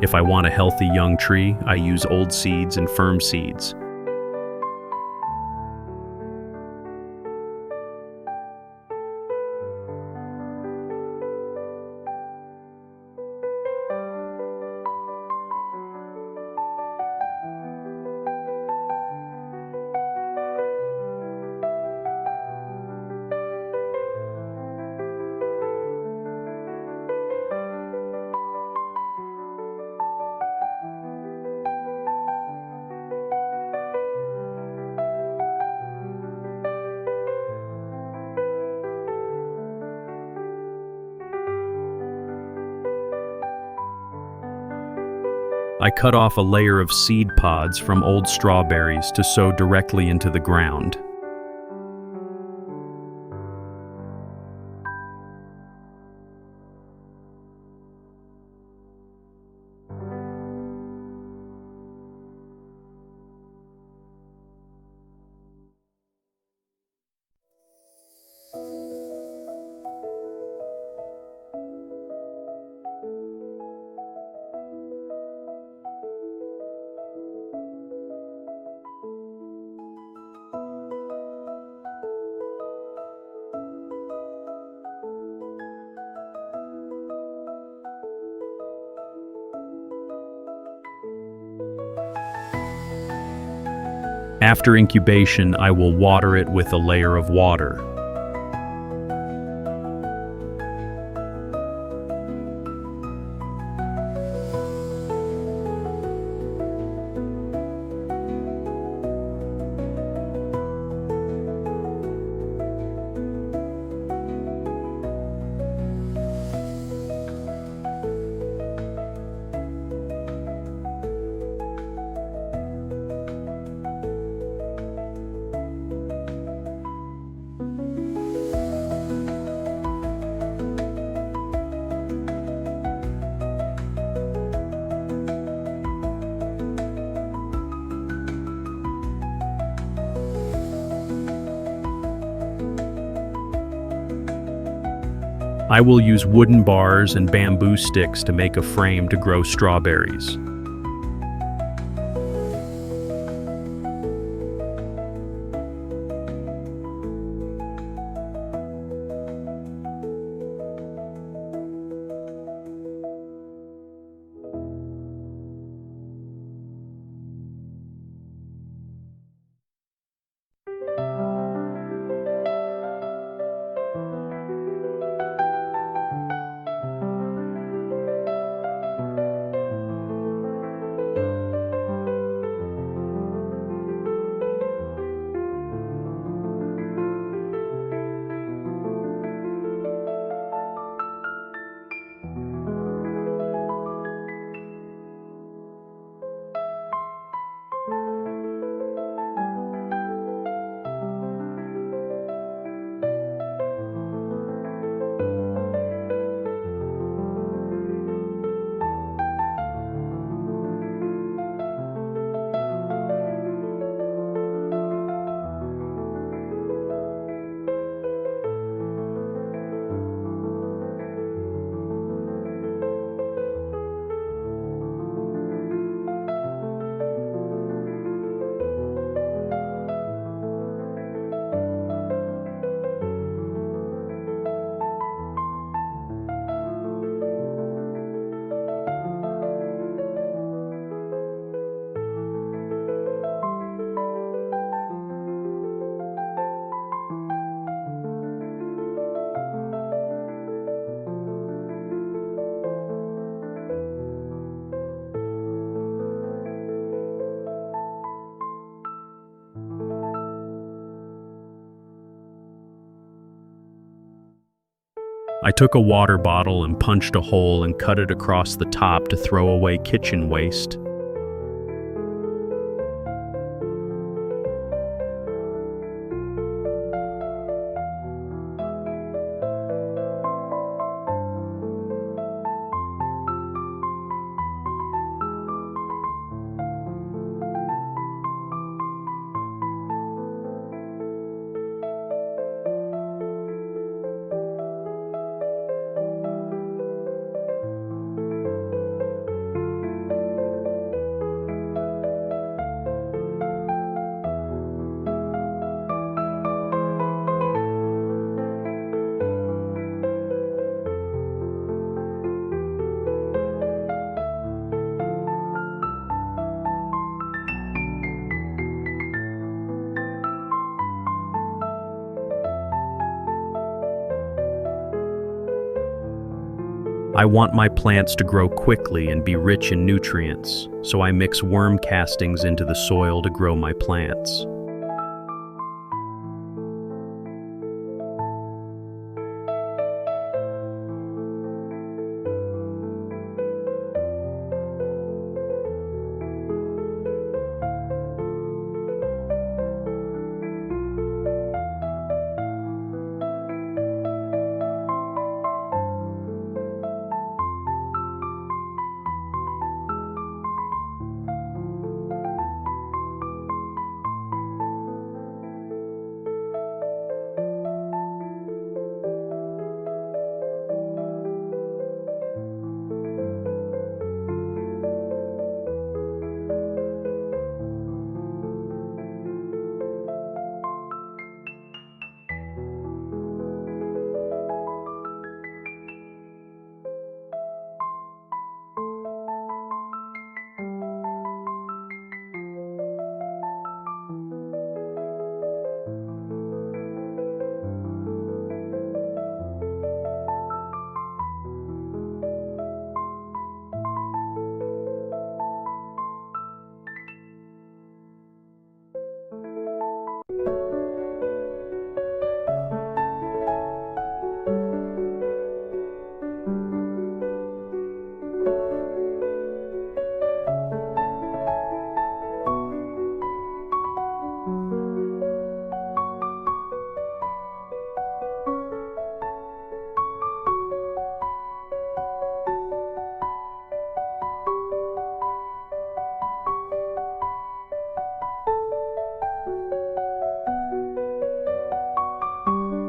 If I want a healthy young tree, I use old seeds and firm seeds. I cut off a layer of seed pods from old strawberries to sow directly into the ground. After incubation, I will water it with a layer of water. I will use wooden bars and bamboo sticks to make a frame to grow strawberries. I took a water bottle and punched a hole and cut it across the top to throw away kitchen waste. I want my plants to grow quickly and be rich in nutrients, so I mix worm castings into the soil to grow my plants.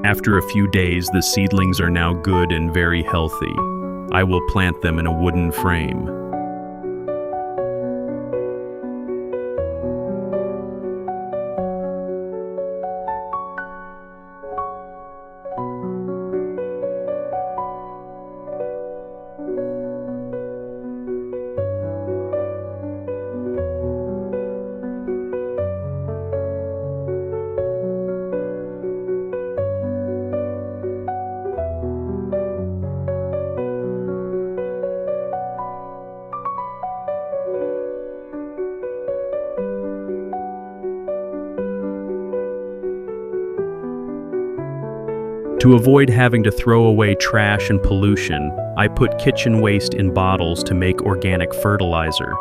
After a few days, the seedlings are now good and very healthy. I will plant them in a wooden frame. To avoid having to throw away trash and pollution, I put kitchen waste in bottles to make organic fertilizer.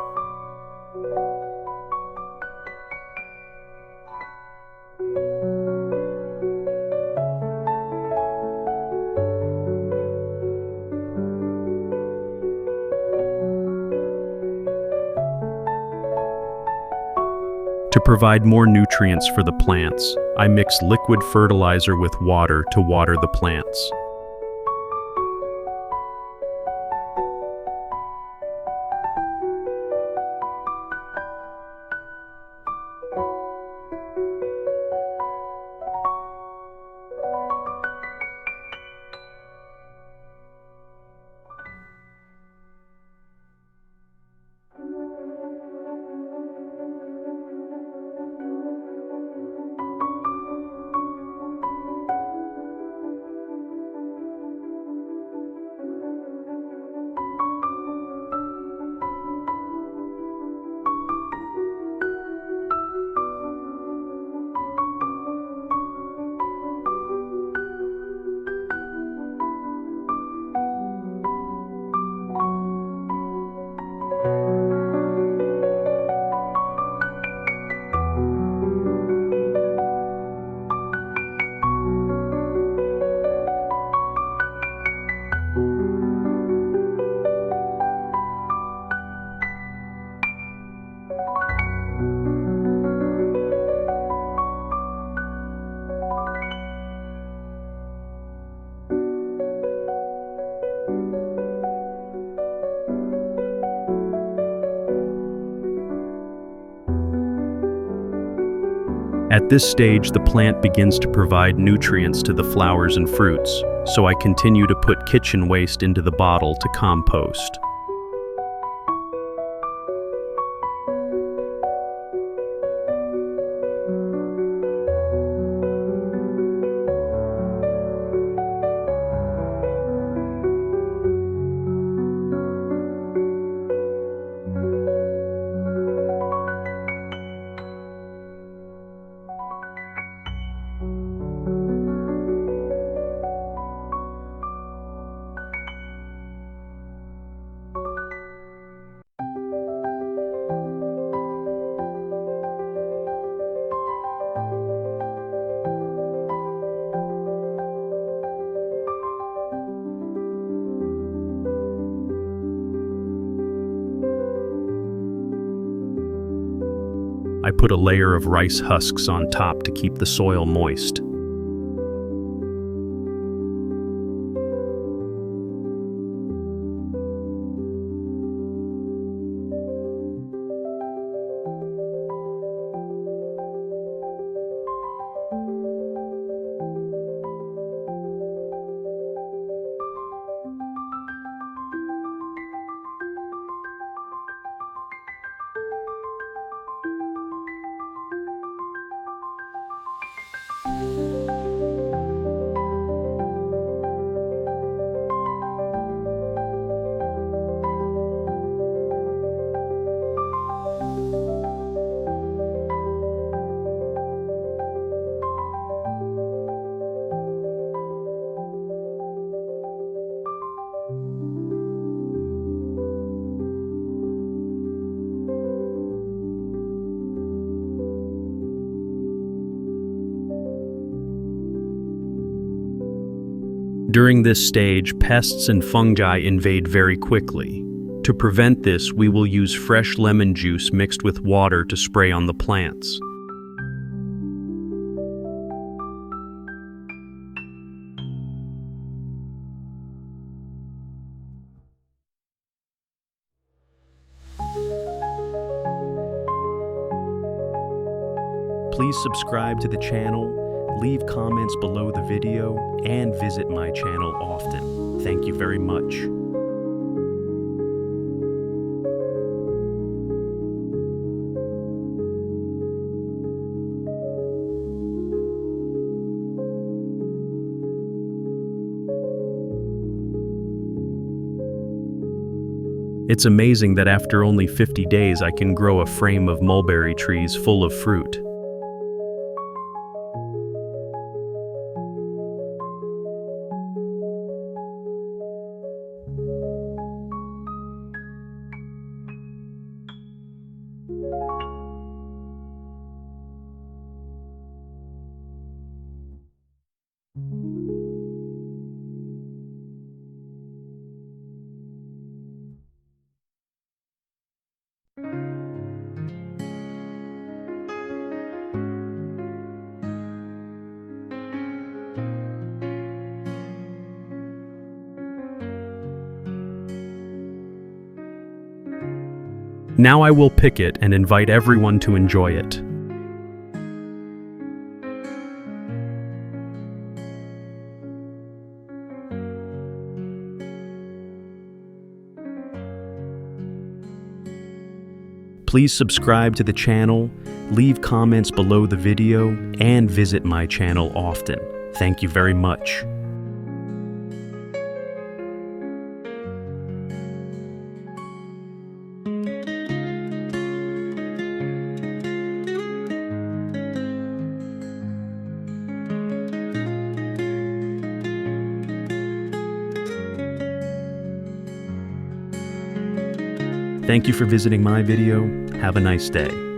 To provide more nutrients for the plants, I mix liquid fertilizer with water to water the plants. At this stage, the plant begins to provide nutrients to the flowers and fruits, so I continue to put kitchen waste into the bottle to compost. I put a layer of rice husks on top to keep the soil moist. During this stage, pests and fungi invade very quickly. To prevent this, we will use fresh lemon juice mixed with water to spray on the plants. Please subscribe to the channel, leave comments below the video, and visit my channel often. Thank you very much. It's amazing that after only 50 days I can grow a frame of mulberry trees full of fruit. Now I will pick it and invite everyone to enjoy it. Please subscribe to the channel, leave comments below the video, and visit my channel often. Thank you very much. Thank you for visiting my video. Have a nice day.